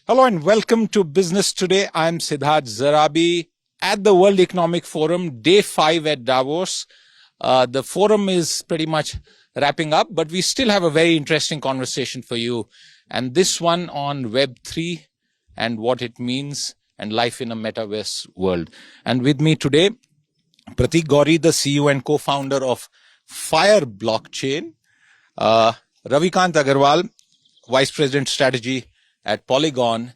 Hello and welcome to Business Today. I'm Siddharth Zarabi at the World Economic Forum, day 5 at Davos. The forum is pretty much wrapping up, but we still have a very interesting conversation for you. And this one on Web3 and what it means and life in a Metaverse world. And with me today, Pratik Gauri, the CEO and co-founder of Fire Blockchain. Ravikant Agrawal, Vice President Strategy at Polygon,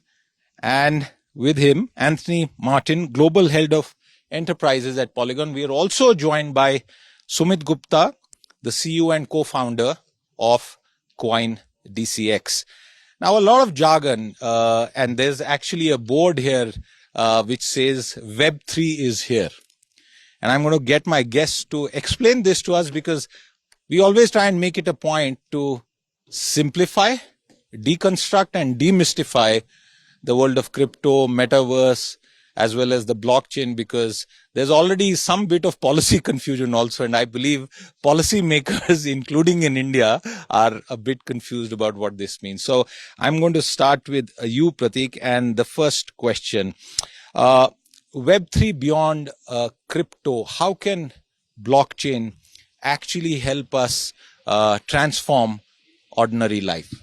and with him, Antoni Martin, Global Head of Enterprises at Polygon. We are also joined by Sumit Gupta, the CEO and co-founder of CoinDCX. Now, a lot of jargon, and there's actually a board here which says Web3 is here. And I'm going to get my guests to explain this to us because we always try and make it a point to simplify, deconstruct and demystify the world of crypto, metaverse, as well as the blockchain, because there's already some bit of policy confusion also. And I believe policymakers, including in India, are a bit confused about what this means. So I'm going to start with you, Pratik, and the first question. Web3 beyond crypto, how can blockchain actually help us transform ordinary life?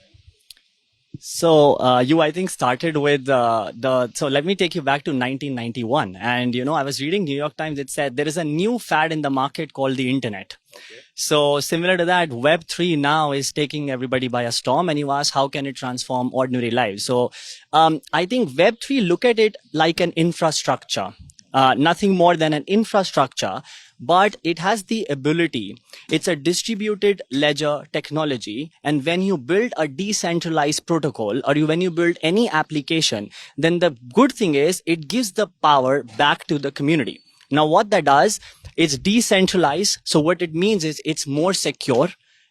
So you, I think, started with so let me take you back to 1991. And, I was reading New York Times. It said there is a new fad in the market called the internet. Okay. So similar to that, Web3 now is taking everybody by a storm. And you ask, how can it transform ordinary lives? So I think Web3, look at it like an infrastructure. Nothing more than an infrastructure, but it has the ability. It's a distributed ledger technology. And when you build a decentralized protocol or when you build any application, then the good thing is it gives the power back to the community. Now, what that does, it's decentralized. So what it means is it's more secure,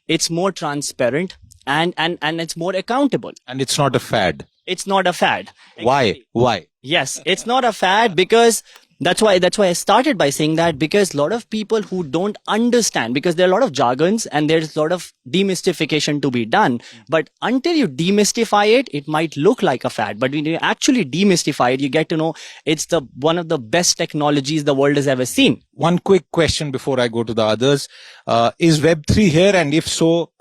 it's more transparent, and it's more accountable. And it's not a fad. It's not a fad. Why? Why? Yes, it's not a fad because that's why I started by saying that, because a lot of people who don't understand, because there are a lot of jargons and there's a lot of demystification to be done. But until you demystify it, it might look like a fad. But when you actually demystify it, you get to know it's one of the best technologies the world has ever seen. One quick question before I go to the others. Is Web3 here? And if so,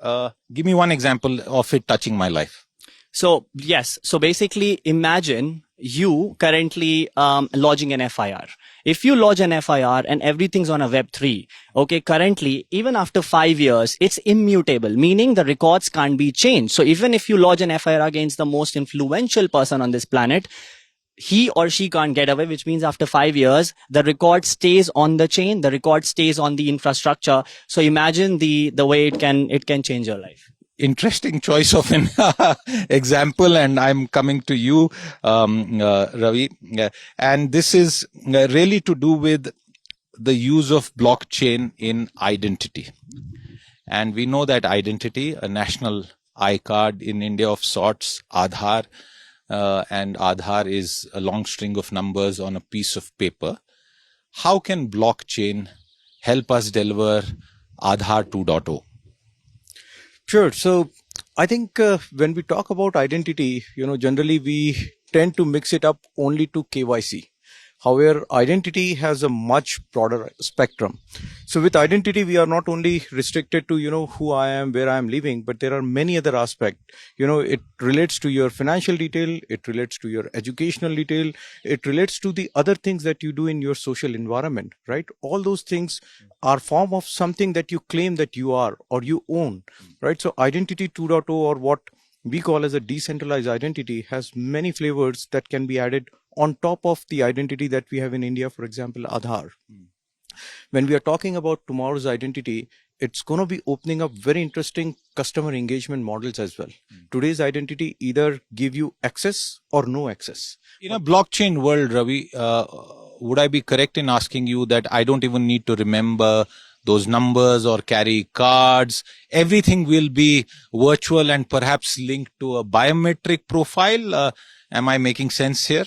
give me one example of it touching my life. So, yes. So basically, imagine you currently lodging an FIR. If you lodge an FIR and everything's on a Web3, okay, currently, even after 5 years, it's immutable, meaning the records can't be changed. So even if you lodge an FIR against the most influential person on this planet, he or she can't get away, which means after 5 years, the record stays on the chain, the record stays on the infrastructure. So imagine the way it can change your life. Interesting choice of an example, and I'm coming to you, Ravi. And this is really to do with the use of blockchain in identity. And we know that identity, a national I card in India of sorts, Aadhaar, and Aadhaar is a long string of numbers on a piece of paper. How can blockchain help us deliver Aadhaar 2.0? Sure. So I think when we talk about identity, generally we tend to mix it up only to KYC. However, identity has a much broader spectrum. So with identity, we are not only restricted to, who I am, where I am living, but there are many other aspects. It relates to your financial detail. It relates to your educational detail. It relates to the other things that you do in your social environment, right? All those things are form of something that you claim that you are or you own, right? So identity 2.0, or what we call as a decentralized identity, has many flavors that can be added on top of the identity that we have in India, for example, Aadhaar. When we are talking about tomorrow's identity, it's going to be opening up very interesting customer engagement models as well. Today's identity either give you access or no access. In a blockchain world, Ravi, would I be correct in asking you that I don't even need to remember those numbers or carry cards? Everything will be virtual and perhaps linked to a biometric profile. Am I making sense here?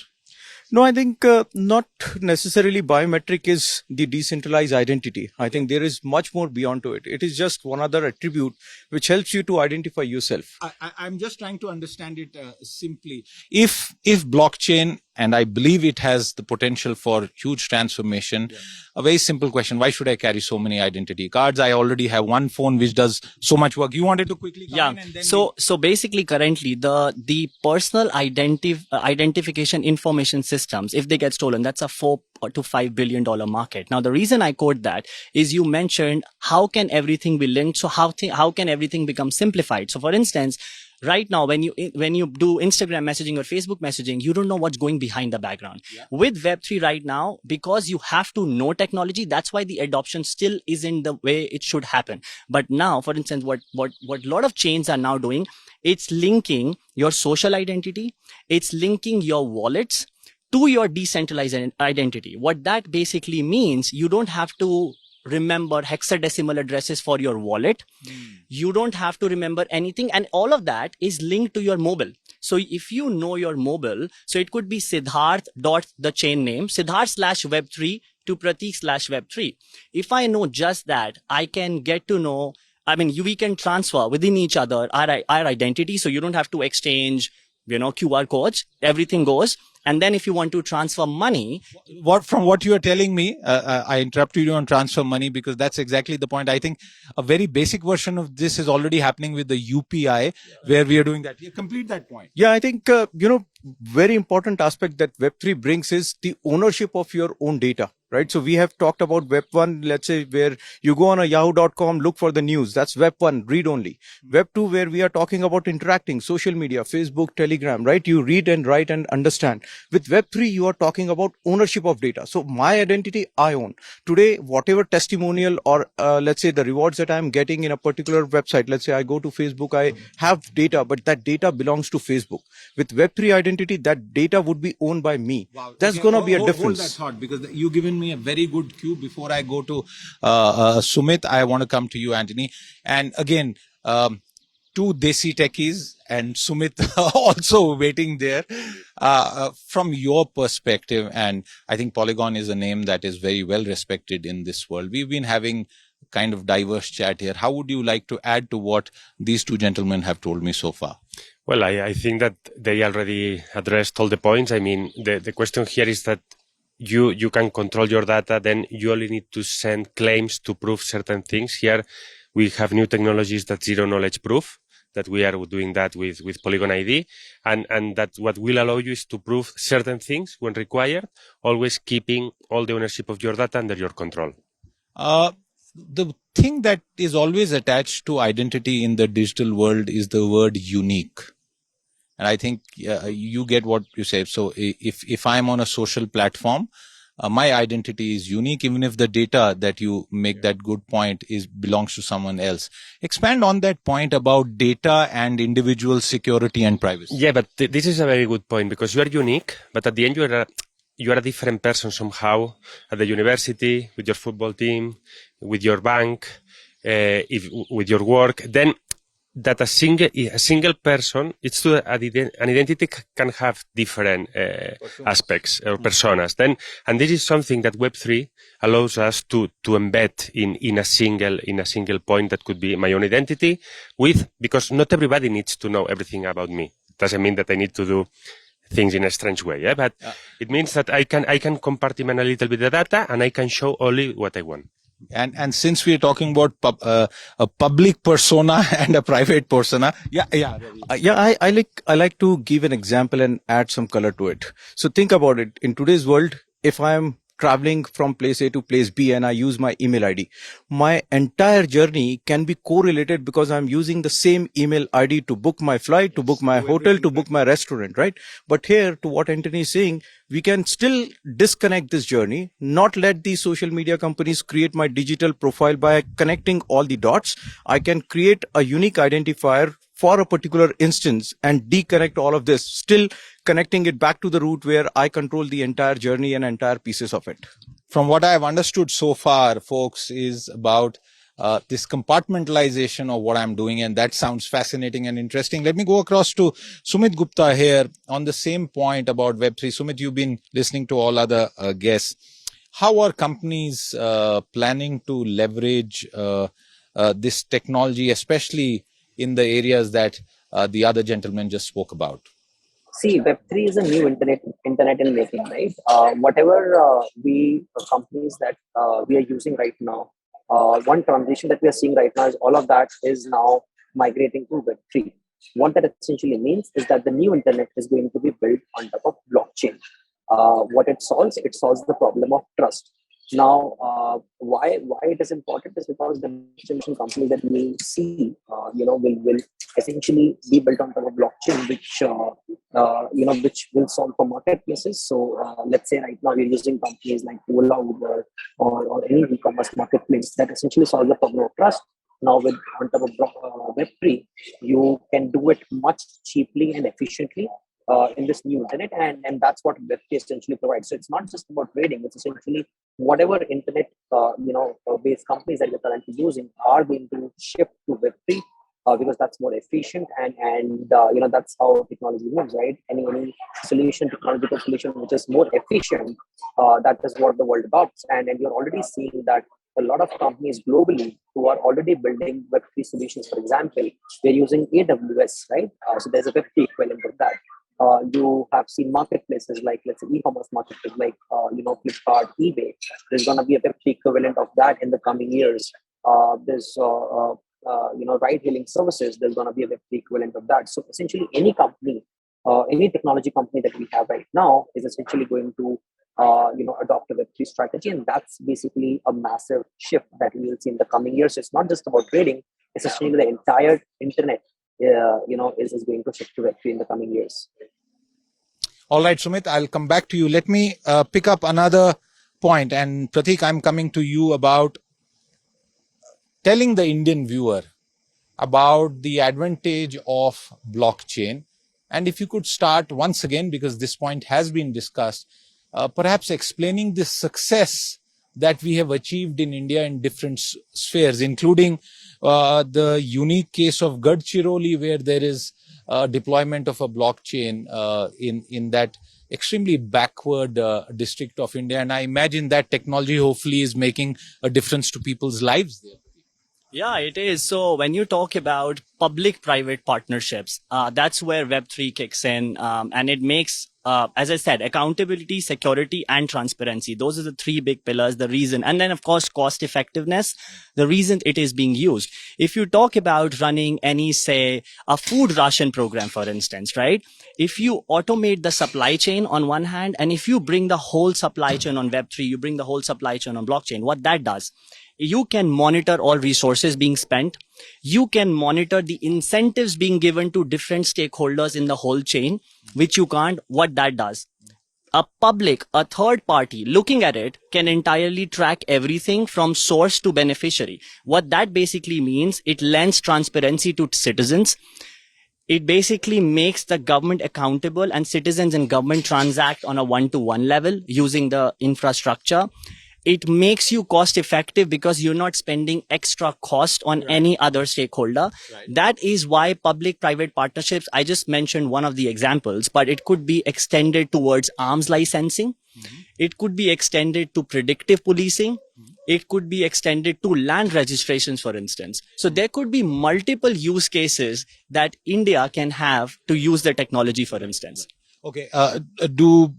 No, I think not necessarily biometric is the decentralized identity. I think there is much more beyond to it. It is just one other attribute which helps you to identify yourself. I'm just trying to understand it simply. If blockchain, and I believe it has the potential for huge transformation, a very simple question: why should I carry so many identity cards? I already have one phone which does so much work. You wanted to quickly come in and then So basically, currently the personal identification information systems, if they get stolen, that's a $4 to $5 billion market. Now, the reason I quote that is you mentioned how can everything be linked? So how can everything become simplified? So, for instance, right now, when you do Instagram messaging or Facebook messaging, you don't know what's going behind the background. With Web3 right now, because you have to know technology, that's why the adoption still isn't the way it should happen. But now, for instance, what a lot of chains are now doing, it's linking your social identity, it's linking your wallets to your decentralized identity. What that basically means, you don't have to remember hexadecimal addresses for your wallet. You don't have to remember anything. And all of that is linked to your mobile. So if you know your mobile, so it could be Siddharth dot the chain name, Siddharth/Web3 to Pratik/Web3. If I know just that, I can get to know, we can transfer within each other our identity. So you don't have to exchange, QR codes, everything goes. And then if you want to transfer money. From what you are telling me, I interrupted you on transfer money because that's exactly the point. I think a very basic version of this is already happening with the UPI, where we are doing that. You complete that point. Yeah, I think, very important aspect that Web3 brings is the ownership of your own data, right? So we have talked about Web1, let's say, where you go on a yahoo.com, look for the news. That's Web1, read only. Web2, where we are talking about interacting, social media, Facebook, Telegram, right? You read and write and understand. With Web3, you are talking about ownership of data. So my identity, I own. Today, whatever testimonial or let's say the rewards that I'm getting in a particular website, let's say I go to Facebook, I have data, but that data belongs to Facebook. With Web3 identity, that data would be owned by me. Wow. That's going to be a difference. Hold that thought, because you've given me a very good cue. Before I go to Sumit, I want to come to you, Antoni. And again, two desi techies and Sumit also waiting there. From your perspective, and I think Polygon is a name that is very well respected in this world. We've been having kind of diverse chat here. How would you like to add to what these two gentlemen have told me so far? Well, I think that they already addressed all the points. I mean, the question here is that you can control your data, then you only need to send claims to prove certain things. Here, we have new technologies that zero knowledge proof, that we are doing that with Polygon ID, and that what will allow you is to prove certain things when required, always keeping all the ownership of your data under your control. The thing that is always attached to identity in the digital world is the word unique. And I think you get what you say. So if I'm on a social platform, my identity is unique, even if the data that you make that good point belongs to someone else. Expand on that point about data and individual security and privacy. Yeah, but this is a very good point, because you are unique, but at the end you are a different person somehow at the university, with your football team, with your bank, with your work. Then that a single person, it's to an identity can have different aspects or personas. And this is something that Web3 allows us to embed in a single point that could be my own identity, because not everybody needs to know everything about me. It doesn't mean that I need to do things in a strange way, yeah? But it means that I can compartment a little bit the data, and I can show only what I want. And since we are talking about a public persona and a private persona, I like to give an example and add some color to it. So think about it. In today's world, if I am traveling from place A to place B and I use my email ID, my entire journey can be correlated because I'm using the same email ID to book my flight, to book my hotel, to book my restaurant, right? But here, to what Antoni is saying, we can still disconnect this journey, not let these social media companies create my digital profile by connecting all the dots. I can create a unique identifier for a particular instance and deconnect all of this, still connecting it back to the root where I control the entire journey and entire pieces of it. From what I've understood so far, folks, is about this compartmentalization of what I'm doing, and that sounds fascinating and interesting. Let me go across to Sumit Gupta here on the same point about Web3. Sumit, you've been listening to all other guests. How are companies planning to leverage this technology, especially in the areas that the other gentleman just spoke about? See, Web3 is a new internet in making, right? Whatever companies that we are using right now, one transition that we are seeing right now is all of that is now migrating to Web3. What that essentially means is that the new internet is going to be built on top of blockchain. What it solves the problem of trust. Now, why it is important is because the next companies that we see, will essentially be built on top of blockchain, which will solve for marketplaces. So, let's say right now we're using companies like Ola, Uber, or any e-commerce marketplace that essentially solves the problem of trust. Now, with on top of Web3, you can do it much cheaply and efficiently. In this new internet, and that's what Web3 essentially provides. So it's not just about trading; it's essentially whatever internet based companies that we're currently using are going to shift to Web3 because that's more efficient and that's how technology moves, right? Any technological solution which is more efficient, that is what the world adopts, and you're already seeing that a lot of companies globally who are already building Web3 solutions. For example, they're using AWS, right? So there's a Web3 equivalent of that. You have seen marketplaces like, let's say, e-commerce marketplaces like, Flipkart, eBay. There's going to be a Web3 equivalent of that in the coming years. There's, ride-hailing services. There's going to be a Web3 equivalent of that. So essentially, any company, any technology company that we have right now is essentially going to, adopt a Web3 strategy, and that's basically a massive shift that we will see in the coming years. So it's not just about trading; it's essentially the entire internet. Is going to shift to Web3 in the coming years. All right, Sumit, I'll come back to you. Let me pick up another point. And Pratik, I'm coming to you about telling the Indian viewer about the advantage of blockchain. And if you could start once again, because this point has been discussed, perhaps explaining the success that we have achieved in India in different spheres, including the unique case of Gadchiroli, where there is deployment of a blockchain in that extremely backward district of India. And I imagine that technology hopefully is making a difference to people's lives there. Yeah, it is. So when you talk about public-private partnerships, that's where Web3 kicks in. And it makes, as I said, accountability, security, and transparency. Those are the three big pillars, the reason. And then, of course, cost effectiveness, the reason it is being used. If you talk about running any, say, a food ration program, for instance, right? If you automate the supply chain on one hand, and if you bring the whole supply chain on Web3, you bring the whole supply chain on blockchain, what that does, you can monitor all resources being spent. You can monitor the incentives being given to different stakeholders in the whole chain, which you can't. What that does, a third party looking at it can entirely track everything from source to beneficiary. What that basically means, it lends transparency to citizens. It basically makes the government accountable, and citizens and government transact on a one-to-one level using the infrastructure. It makes you cost effective because you're not spending extra cost on any other stakeholder. Right. That is why public-private partnerships, I just mentioned one of the examples, but it could be extended towards arms licensing. Mm-hmm. It could be extended to predictive policing. Mm-hmm. It could be extended to land registrations, for instance. So there could be multiple use cases that India can have to use the technology, for instance. Okay. Do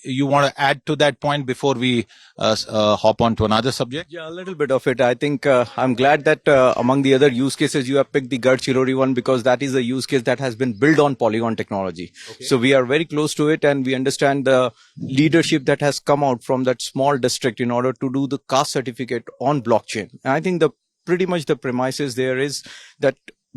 you want to add to that point before we hop on to another subject? Yeah, a little bit of it. I think I'm glad that among the other use cases, you have picked the Gadchiroli one, because that is a use case that has been built on Polygon technology. Okay. So we are very close to it, and we understand the leadership that has come out from that small district in order to do the caste certificate on blockchain. And I think pretty much the premises there is that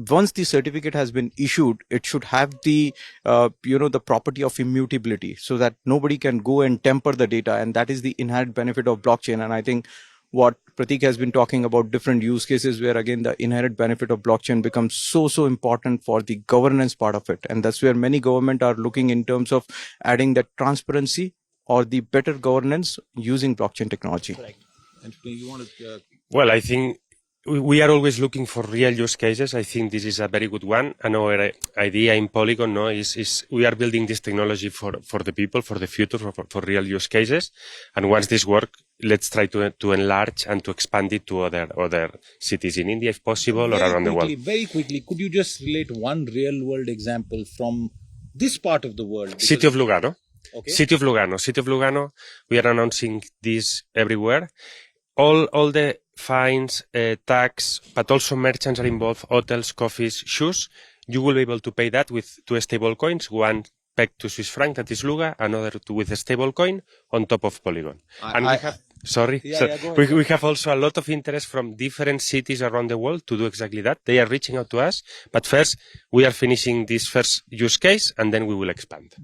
once the certificate has been issued, it should have the property of immutability, so that nobody can go and temper the data. And that is the inherent benefit of blockchain. And I think what Pratik has been talking about, different use cases where, again, the inherent benefit of blockchain becomes so important for the governance part of it. And that's where many government are looking in terms of adding that transparency or the better governance using blockchain technology. Correct. And you want to... Well, I think we are always looking for real use cases. I think this is a very good one. And our idea in Polygon, is we are building this technology for the people, for the future, for real use cases. And once this works, let's try to enlarge and to expand it to other cities in India, if possible, or around the world. Very quickly, could you just relate one real world example from this part of the world? City of Lugano. Okay. City of Lugano. We are announcing this everywhere. All the fines, tax, but also merchants are involved, hotels, coffees, shoes. You will be able to pay that with two stable coins, one pegged to Swiss franc, that is Luga, another with a stable coin on top of Polygon. We have also a lot of interest from different cities around the world to do exactly that. They are reaching out to us, but first we are finishing this first use case and then we will expand.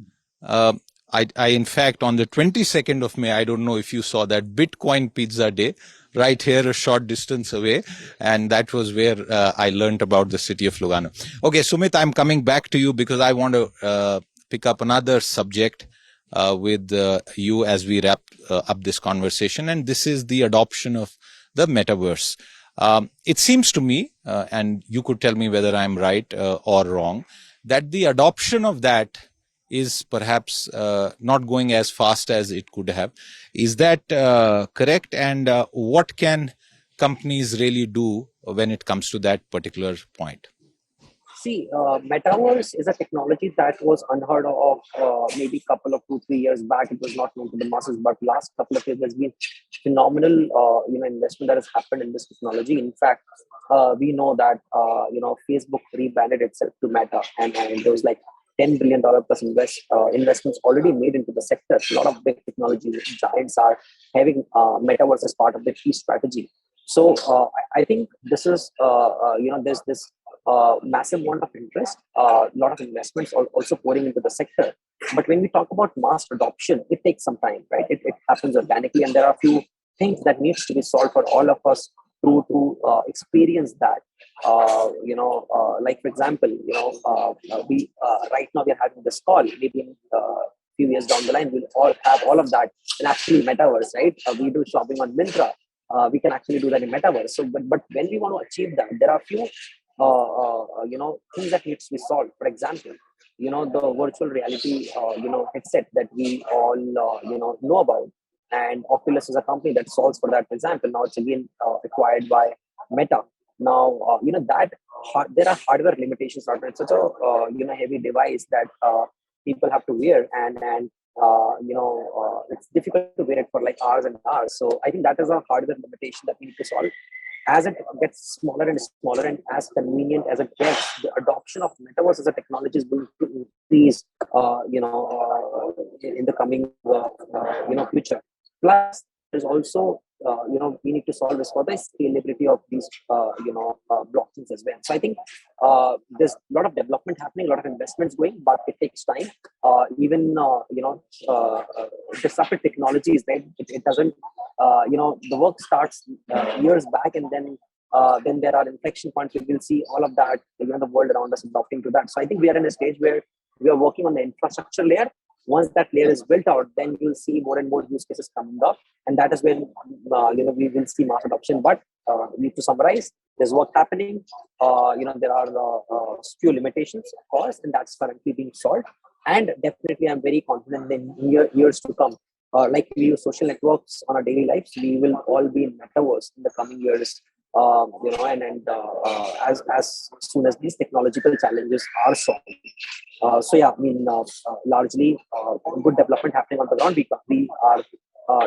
I in fact, on the 22nd of May, I don't know if you saw that Bitcoin Pizza Day right here, a short distance away. And that was where I learned about the city of Lugano. Okay, Sumit, I'm coming back to you because I want to pick up another subject with you as we wrap up this conversation. And this is the adoption of the metaverse. It seems to me, and you could tell me whether I'm right or wrong, that the adoption of that is perhaps not going as fast as it could have. Is that correct? And what can companies really do when it comes to that particular point? See, Metaverse is a technology that was unheard of maybe a couple of 2-3 years back. It was not known to the masses, but last couple of years there's been phenomenal investment that has happened in this technology. In fact, we know that Facebook rebranded itself to Meta, and there was like $10 billion plus investments already made into the sector. A lot of big technology giants are having Metaverse as part of their key strategy. So I think this is, there's this massive amount of interest, a lot of investments also pouring into the sector. But when we talk about mass adoption, it takes some time, right? It happens organically, and there are a few things that needs to be solved for all of us to experience that. Like for example, we right now we are having this call. Maybe in a few years down the line, we'll all have all of that in actually Metaverse, right? We do shopping on Myntra. We can actually do that in Metaverse. So, but when we want to achieve that, there are a few things that needs to be solved. For example, the virtual reality headset that we all know about, and Oculus is a company that solves for that. For example, now it's again acquired by Meta. Now there are hardware limitations. It's such a heavy device that people have to wear, and it's difficult to wear it for like hours and hours. So I think that is a hardware limitation that we need to solve. As it gets smaller and smaller and as convenient as it gets, the adoption of Metaverse as a technology is going to increase, in the coming, future. Plus, there's also, we need to solve this for the scalability of these, blockchains as well. So I think there's a lot of development happening, a lot of investments going, but it takes time. Even, disruptive technologies, right? It doesn't, the work starts years back, and then there are inflection points. We will see all of that, the world around us adopting to that. So I think we are in a stage where we are working on the infrastructure layer. Once that layer is built out, then you'll see more and more use cases coming up, and that is when we will see mass adoption. But we need to summarize: there's work happening. There are few limitations, of course, and that's currently being solved. And definitely, I'm very confident in years to come. Like we use social networks on our daily lives, we will all be in Metaverse in the coming years. As soon as these technological challenges are solved. Largely good development happening on the ground. We are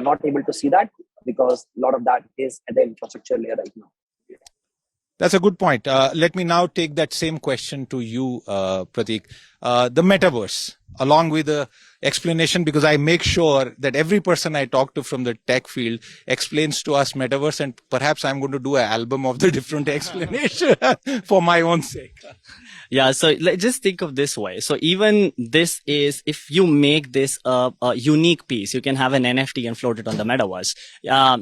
not able to see that because a lot of that is at the infrastructure layer right now. That's a good point. Let me now take that same question to you, Pratik. The metaverse, along with the explanation, because I make sure that every person I talk to from the tech field explains to us metaverse, and perhaps I'm going to do an album of the different explanation for my own sake. Yeah, so just think of this way. So even this is, if you make this a unique piece, you can have an NFT and float it on the metaverse.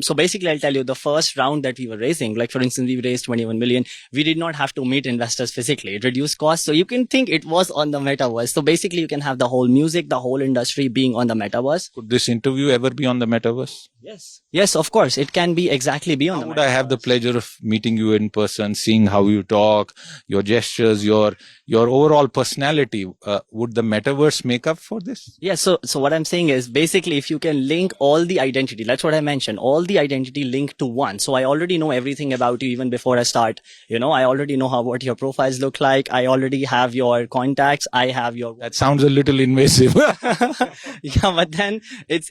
So basically, I'll tell you, the first round that we were raising, like for instance, we raised 21 million. We did not have to meet investors physically. It reduced costs. So you can think it was on the metaverse. So basically, you can have the whole music, the whole industry being on the metaverse. Could this interview ever be on the metaverse? Yes. Yes, of course. It can be exactly be on How the would metaverse. I have the pleasure of meeting you in person, seeing how you talk, your gestures, your overall personality? Would the metaverse make up for this? Yeah, so what I'm saying is basically if you can link all the identity, that's what I mentioned, all the identity linked to one. So I already know everything about you even before I start. I already know what your profiles look like. I already have your contacts. I have your. That sounds a little invasive. Yeah, but then it's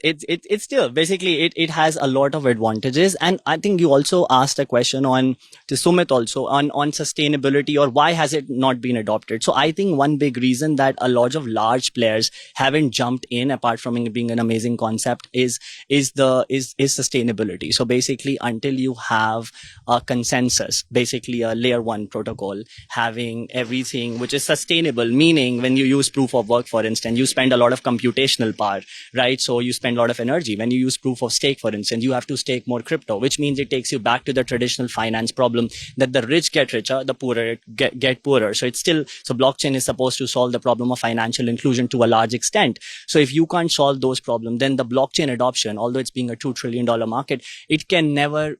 still basically it has a lot of advantages. And I think you also asked a question to Sumit also on sustainability or why has it not been adopted. So I think one big reason that a lot of large players haven't jumped in, apart from it being an amazing concept, is sustainability. So basically, until you have a consensus, basically a layer 1 protocol having everything which is sustainable, meaning when you use proof of work, for instance, you spend a lot of computational power, right? So you spend a lot of energy. When you use proof of stake, for instance, you have to stake more crypto, which means it takes you back to the traditional finance problem that the rich get richer, the poorer get poorer. So blockchain is supposed to solve the problem of financial inclusion to a large extent. So if you can't solve those problems, then the blockchain adoption, although it's being a $2 trillion market, it can never,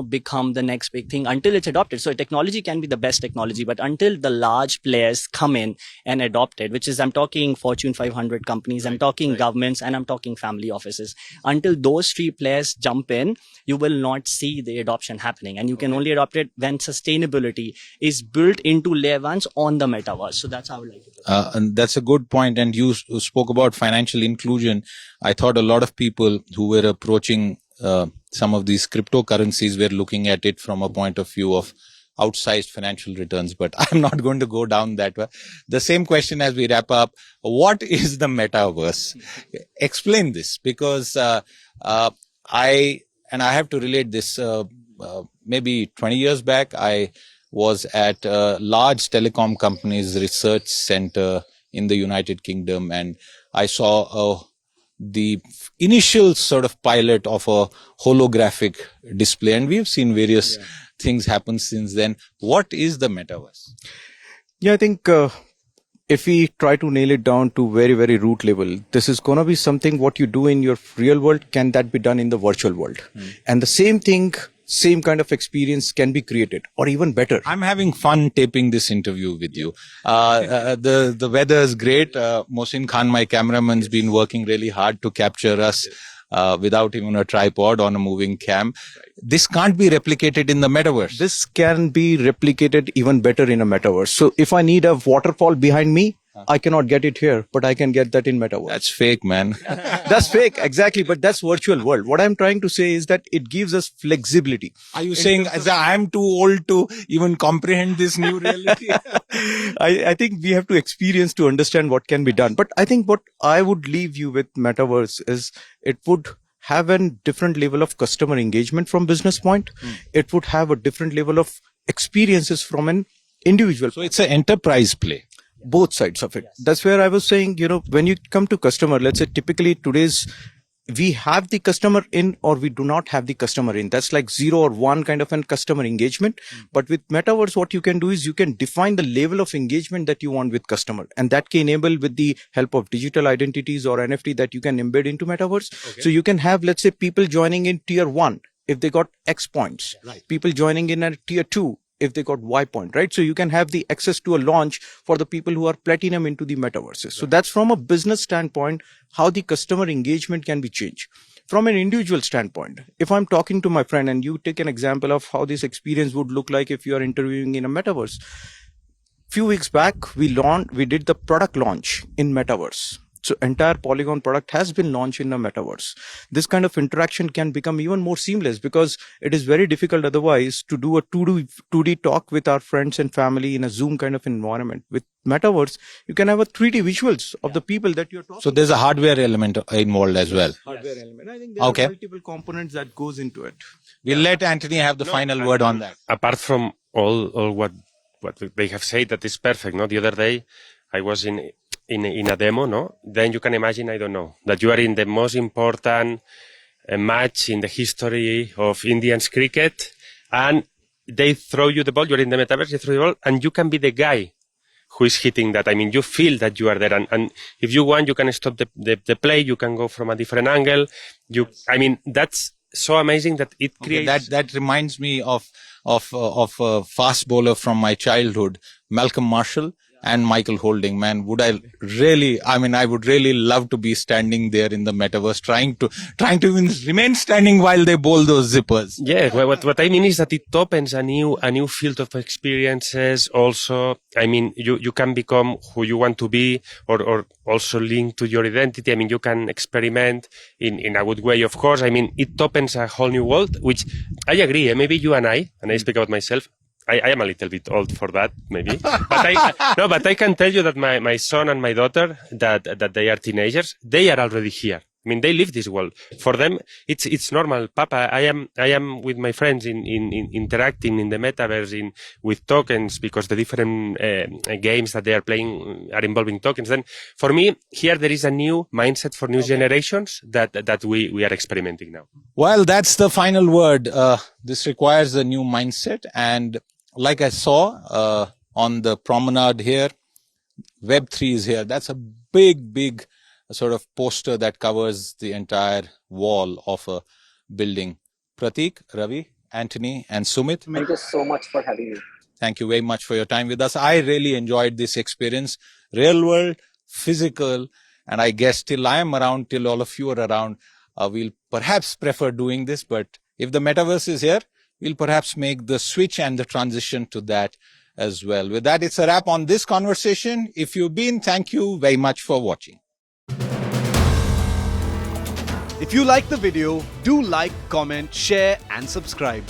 become the next big thing until it's adopted. So technology can be the best technology, but until the large players come in and adopt it, which is, I'm talking Fortune 500 companies, I'm talking governments, and I'm talking family offices. Until those three players jump in, you will not see the adoption happening. And you can only adopt it when sustainability is built into layer 1s on the metaverse. So that's how I would like it. And that's a good point. And you spoke about financial inclusion. I thought a lot of people who were approaching some of these cryptocurrencies were looking at it from a point of view of outsized financial returns, but I'm not going to go down that way. The same question as we wrap up: what is the metaverse? Explain this, because I have to relate this. Maybe 20 years back, I was at a large telecom company's research center in the United Kingdom, and I saw the initial sort of pilot of a holographic display, and we've seen various things happen since then. What is the metaverse? Yeah, I think if we try to nail it down to very, very root level, this is going to be something what you do in your real world, can that be done in the virtual world? And the same thing, same kind of experience can be created, or even better. I'm having fun taping this interview with you. The weather is great. Mohsin Khan, my cameraman's been working really hard to capture us without even a tripod on a moving cam. This can't be replicated in the metaverse. This can be replicated even better in a metaverse. So if I need a waterfall behind me, I cannot get it here, but I can get that in metaverse. That's fake, man. That's fake, exactly. But that's virtual world. What I'm trying to say is that it gives us flexibility. Are you saying I'm too old to even comprehend this new reality? I think we have to experience to understand what can be done. But I think what I would leave you with metaverse is it would have a different level of customer engagement from business point. It would have a different level of experiences from an individual. So it's an enterprise play. Both sides of it. Yes. That's where I was saying, when you come to customer, let's say typically we have the customer in or we do not have the customer in. That's like 0 or 1 kind of an customer engagement. But with metaverse, what you can do is you can define the level of engagement that you want with customer. And that can enable with the help of digital identities or NFT that you can embed into metaverse. Okay. So you can have, let's say, people joining in tier 1 if they got X points. Right. People joining in at tier 2 if they got Y point, right? So you can have the access to a launch for the people who are platinum into the metaverses. Right. So that's from a business standpoint, how the customer engagement can be changed. From an individual standpoint, if I'm talking to my friend and you take an example of how this experience would look like if you are interviewing in a metaverse. Few weeks back, we did the product launch in metaverse. So entire Polygon product has been launched in the metaverse. This kind of interaction can become even more seamless because it is very difficult otherwise to do a 2D talk with our friends and family in a Zoom kind of environment. With metaverse, you can have a 3D visuals of the people that you're talking So there's a hardware element involved as well. Hardware element. I think there are multiple components that goes into it. We'll let Antoni have the final word on that. Apart from all what what they have said that is perfect. No, the other day I was in a demo. No, then you can imagine, I don't know, that you are in the most important match in the history of Indians cricket, and they throw you the ball. You're in the metaverse, they throw the ball, and you can be the guy who is hitting that. I mean, you feel that you are there, and if you want, you can stop the play. You can go from a different angle. I mean, that's so amazing that it creates. That reminds me of a fast bowler from my childhood, Malcolm Marshall and Michael Holding. Man, I would really love to be standing there in the metaverse, trying to even remain standing while they bowl those zippers. Yeah, well, what I mean is that it opens a new field of experiences. Also, I mean, you can become who you want to be, or also linked to your identity. I mean, you can experiment in a good way, of course. I mean, it opens a whole new world, which I agree. Maybe you and I speak about myself, I am a little bit old for that, maybe. But I can tell you that my son and my daughter, that they are teenagers, they are already here. I mean, they live this world. For them, it's normal. Papa, I am with my friends in interacting in the metaverse with tokens, because the different games that they are playing are involving tokens. Then for me, here there is a new mindset for new generations that we are experimenting now. Well, that's the final word. This requires a new mindset, and like I saw on the promenade here, Web3 is here. That's a big sort of poster that covers the entire wall of a building. Pratik, Ravi, Antoni, and Sumit. Thank you so much for having me. Thank you very much for your time with us. I really enjoyed this experience. Real world, physical, and I guess till I am around, till all of you are around, we'll perhaps prefer doing this. But if the metaverse is here, we'll perhaps make the switch and the transition to that as well. With that, it's a wrap on this conversation. If you've been, thank you very much for watching. If you like the video, do like, comment, share and subscribe.